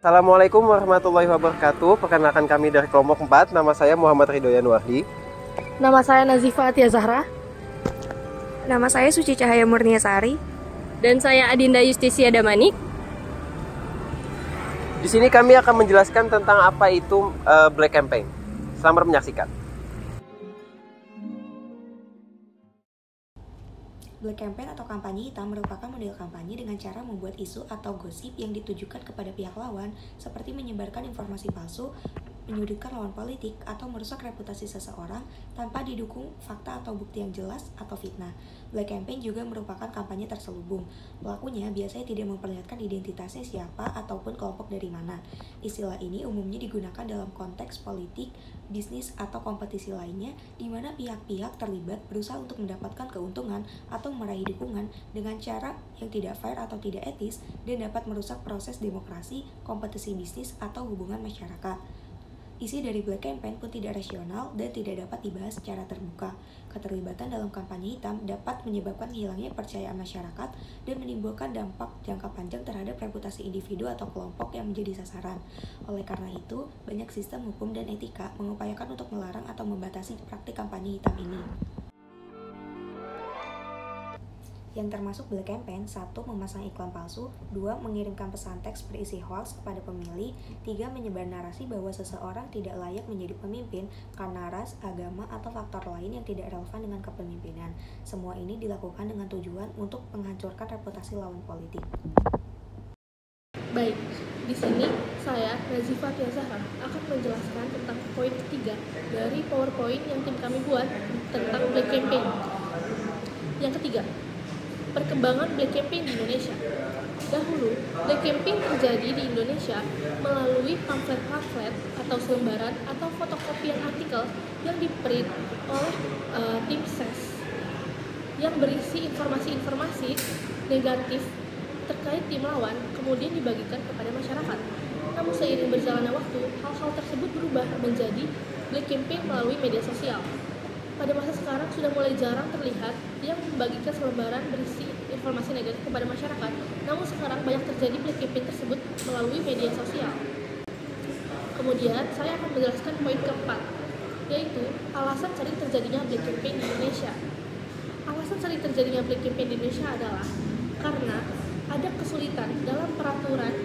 Assalamualaikum warahmatullahi wabarakatuh. Perkenalkan kami dari kelompok 4. Nama saya Muhammad Ridho Yanuardi. Nama saya Nazifa Atia Zahra. Nama saya Suci Cahaya Murniasari. Dan saya Adinda Justisia Damanik. Di sini kami akan menjelaskan tentang apa itu Black Campaign. Selamat menyaksikan. Black Campaign atau kampanye hitam merupakan model kampanye dengan cara membuat isu atau gosip yang ditujukan kepada pihak lawan, seperti menyebarkan informasi palsu, menyudutkan lawan politik, atau merusak reputasi seseorang tanpa didukung fakta atau bukti yang jelas atau fitnah. Black Campaign juga merupakan kampanye terselubung. Pelakunya biasanya tidak memperlihatkan identitasnya siapa ataupun kelompok dari mana. Istilah ini umumnya digunakan dalam konteks politik, bisnis, atau kompetisi lainnya, di mana pihak-pihak terlibat berusaha untuk mendapatkan keuntungan atau meraih dukungan dengan cara yang tidak fair atau tidak etis dan dapat merusak proses demokrasi, kompetisi bisnis, atau hubungan masyarakat. Isi dari Black Campaign pun tidak rasional dan tidak dapat dibahas secara terbuka. Keterlibatan dalam kampanye hitam dapat menyebabkan hilangnya kepercayaan masyarakat dan menimbulkan dampak jangka panjang terhadap reputasi individu atau kelompok yang menjadi sasaran. Oleh karena itu, banyak sistem hukum dan etika mengupayakan untuk melarang atau membatasi praktik kampanye hitam ini. Yang termasuk Black Campaign: 1. Memasang iklan palsu. 2. Mengirimkan pesan teks berisi hoax kepada pemilih. 3. Menyebar narasi bahwa seseorang tidak layak menjadi pemimpin karena ras, agama, atau faktor lain yang tidak relevan dengan kepemimpinan. Semua ini dilakukan dengan tujuan untuk menghancurkan reputasi lawan politik. Baik, di sini saya, Nazifa Atia Zahra, akan menjelaskan tentang poin ketiga dari PowerPoint yang tim kami buat tentang Black Campaign. Yang ketiga, perkembangan Black Campaign di Indonesia. Dahulu, Black Campaign terjadi di Indonesia melalui pamflet-pamflet atau selembaran atau fotokopian artikel yang diprint oleh tim SES yang berisi informasi-informasi negatif terkait tim lawan, kemudian dibagikan kepada masyarakat. Namun seiring berjalannya waktu, hal-hal tersebut berubah menjadi Black Campaign melalui media sosial. Pada masa sekarang sudah mulai jarang terlihat yang membagikan selembaran berisi informasi negatif kepada masyarakat. Namun sekarang banyak terjadi Black Campaign tersebut melalui media sosial. Kemudian saya akan menjelaskan poin keempat, yaitu alasan sering terjadinya Black Campaign di Indonesia. Alasan sering terjadinya Black Campaign di Indonesia adalah karena ada kesulitan dalam peraturan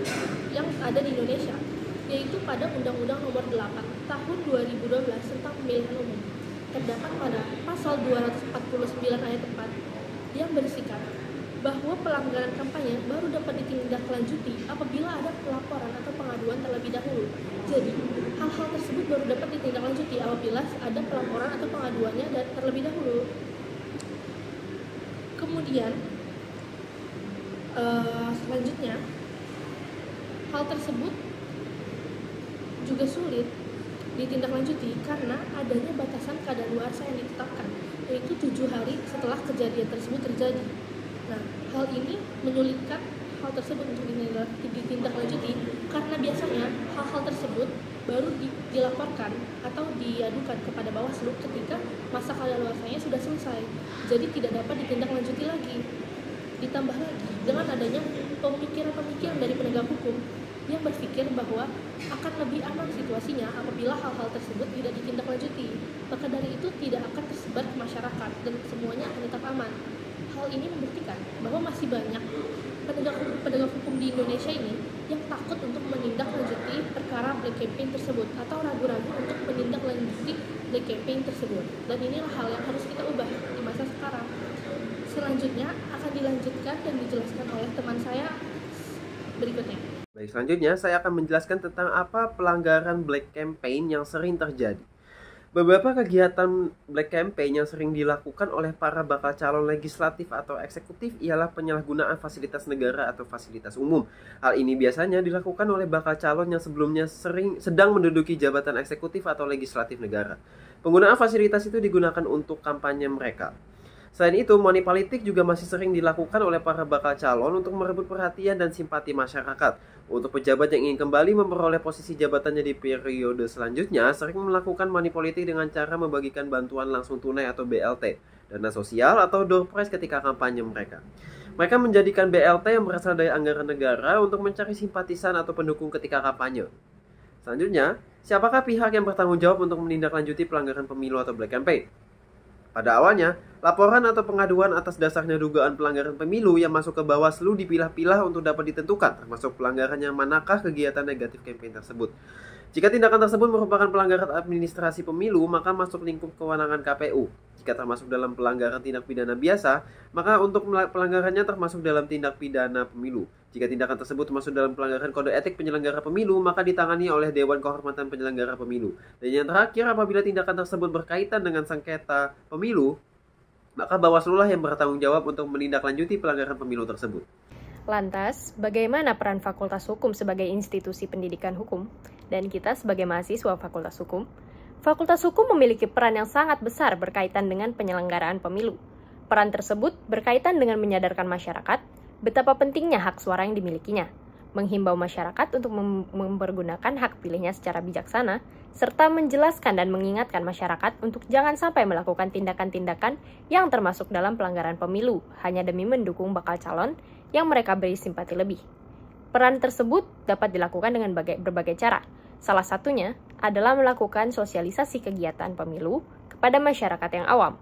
yang ada di Indonesia, yaitu pada Undang-Undang Nomor 8 Tahun 2012 tentang Pemilihan Umum. Terdapat pada pasal 249 ayat 4 yang berisikan bahwa pelanggaran kampanye baru dapat ditindaklanjuti apabila ada pelaporan atau pengaduan terlebih dahulu. Jadi, hal-hal tersebut baru dapat ditindaklanjuti apabila ada pelaporan atau pengaduannya terlebih dahulu. Kemudian, selanjutnya, hal tersebut juga sulit ditindaklanjuti karena adanya batasan kadaluarsa yang ditetapkan, yaitu 7 hari setelah kejadian tersebut terjadi. Nah, hal ini menyulitkan hal tersebut untuk ditindaklanjuti karena biasanya hal-hal tersebut baru dilaporkan atau diadukan kepada Bawaslu ketika masa kadaluarsanya sudah selesai, jadi tidak dapat ditindaklanjuti lagi. Ditambah lagi dengan adanya pemikiran-pemikiran dari penegak hukum yang berpikir bahwa akan lebih aman situasinya apabila hal-hal tersebut tidak ditindaklanjuti. Maka dari itu tidak akan tersebar ke masyarakat dan semuanya akan tetap aman. Hal ini membuktikan bahwa masih banyak penegak hukum di Indonesia ini yang takut untuk menindaklanjuti perkara Black Campaign tersebut atau ragu-ragu untuk menindaklanjuti Black Campaign tersebut. Dan inilah hal yang harus kita ubah di masa sekarang. Selanjutnya akan dilanjutkan dan dijelaskan oleh teman saya berikutnya. Baik, selanjutnya saya akan menjelaskan tentang apa pelanggaran Black Campaign yang sering terjadi. Beberapa kegiatan Black Campaign yang sering dilakukan oleh para bakal calon legislatif atau eksekutif ialah penyalahgunaan fasilitas negara atau fasilitas umum. Hal ini biasanya dilakukan oleh bakal calon yang sebelumnya sedang menduduki jabatan eksekutif atau legislatif negara. Penggunaan fasilitas itu digunakan untuk kampanye mereka. Selain itu, money politik juga masih sering dilakukan oleh para bakal calon untuk merebut perhatian dan simpati masyarakat. Untuk pejabat yang ingin kembali memperoleh posisi jabatannya di periode selanjutnya, sering melakukan money politik dengan cara membagikan bantuan langsung tunai atau BLT, dana sosial, atau door prize ketika kampanye mereka. Mereka menjadikan BLT yang berasal dari anggaran negara untuk mencari simpatisan atau pendukung ketika kampanye. Selanjutnya, siapakah pihak yang bertanggung jawab untuk menindaklanjuti pelanggaran pemilu atau black campaign? Pada awalnya, laporan atau pengaduan atas dasarnya dugaan pelanggaran pemilu yang masuk ke Bawaslu dipilah-pilah untuk dapat ditentukan, termasuk pelanggaran yang manakah kegiatan negatif campaign tersebut. Jika tindakan tersebut merupakan pelanggaran administrasi pemilu, maka masuk lingkup kewenangan KPU. Jika termasuk dalam pelanggaran tindak pidana biasa, maka untuk pelanggarannya termasuk dalam tindak pidana pemilu. Jika tindakan tersebut termasuk dalam pelanggaran kode etik penyelenggara pemilu, maka ditangani oleh Dewan Kehormatan Penyelenggara Pemilu. Dan yang terakhir, apabila tindakan tersebut berkaitan dengan sengketa pemilu, maka Bawaslu lah yang bertanggung jawab untuk menindaklanjuti pelanggaran pemilu tersebut. Lantas, bagaimana peran Fakultas Hukum sebagai institusi pendidikan hukum? Dan kita sebagai mahasiswa Fakultas Hukum? Fakultas Hukum memiliki peran yang sangat besar berkaitan dengan penyelenggaraan pemilu. Peran tersebut berkaitan dengan menyadarkan masyarakat betapa pentingnya hak suara yang dimilikinya, menghimbau masyarakat untuk mempergunakan hak pilihnya secara bijaksana, serta menjelaskan dan mengingatkan masyarakat untuk jangan sampai melakukan tindakan-tindakan yang termasuk dalam pelanggaran pemilu hanya demi mendukung bakal calon yang mereka beri simpati lebih. Peran tersebut dapat dilakukan dengan berbagai cara. Salah satunya adalah melakukan sosialisasi kegiatan pemilu kepada masyarakat yang awam.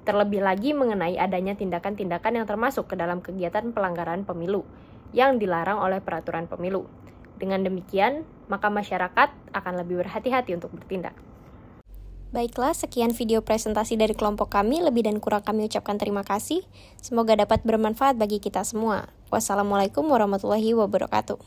Terlebih lagi mengenai adanya tindakan-tindakan yang termasuk ke dalam kegiatan pelanggaran pemilu yang dilarang oleh peraturan pemilu. Dengan demikian, maka masyarakat akan lebih berhati-hati untuk bertindak. Baiklah, sekian video presentasi dari kelompok kami. Lebih dan kurang kami ucapkan terima kasih. Semoga dapat bermanfaat bagi kita semua. Wassalamualaikum warahmatullahi wabarakatuh.